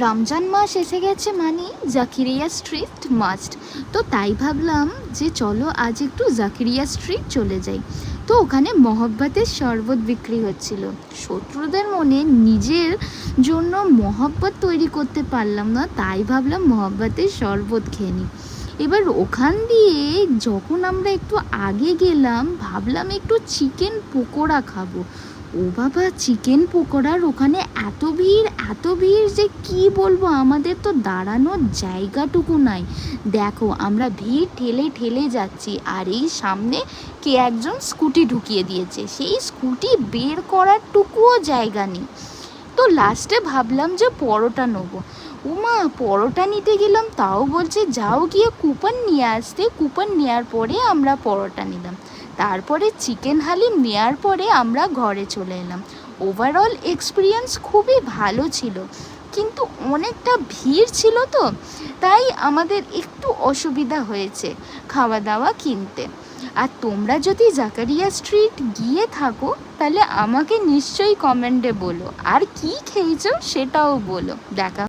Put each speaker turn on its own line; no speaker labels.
রমজান মাস এসে গেছে মানে জাকিরিয়া স্ট্রিট মাস্ট। তো তাই ভাবলাম যে চলো আজ একটু জাকিরিয়া স্ট্রিট চলে যাই। তো ওখানে মহব্বতের শরবত বিক্রি হচ্ছিল। শত্রুদের মনে নিজের জন্য মহব্বত তৈরি করতে পারলাম না, তাই ভাবলাম মহব্বতের শরবত খেয়ে নিই। এবার ওখান দিয়ে যখন আমরা একটু আগে গেলাম ভাবলাম একটু চিকেন পকোড়া খাবো। ও বাবা, চিকেন পকোড়ার ওখানে এত ভিড় যে কি বলবো, আমাদের তো দাঁড়ানোর জায়গাটুকু নাই। দেখো আমরা ভিড় ঠেলে ঠেলে যাচ্ছি, আর এই সামনে কে একজন স্কুটি ঢুকিয়ে দিয়েছে, সেই স্কুটি বের করার টুকুও জায়গা নেই। তো লাস্টে ভাবলাম যে পরোটা নেবো। উমা, পরোটা নিতে গেলাম তাও বলছে যাও গিয়ে কুপন নিয়ে আসতে। কুপন নেওয়ার পরে আমরা পরোটা নিলাম, তারপরে চিকেন হালিম নেওয়ার পরে আমরা ঘরে চলে এলাম। ওভারঅল এক্সপিরিয়েন্স খুবই ভালো ছিল, কিন্তু অনেকটা ভিড় ছিল, তো তাই আমাদের একটু অসুবিধা হয়েছে খাওয়া দাওয়া কিনতে। আর তোমরা যদি জাকারিয়া স্ট্রিট গিয়ে থাকো তাহলে আমাকে নিশ্চয়ই কমেন্টে বলো, আর কি খেয়েছো সেটাও বলো। দেখা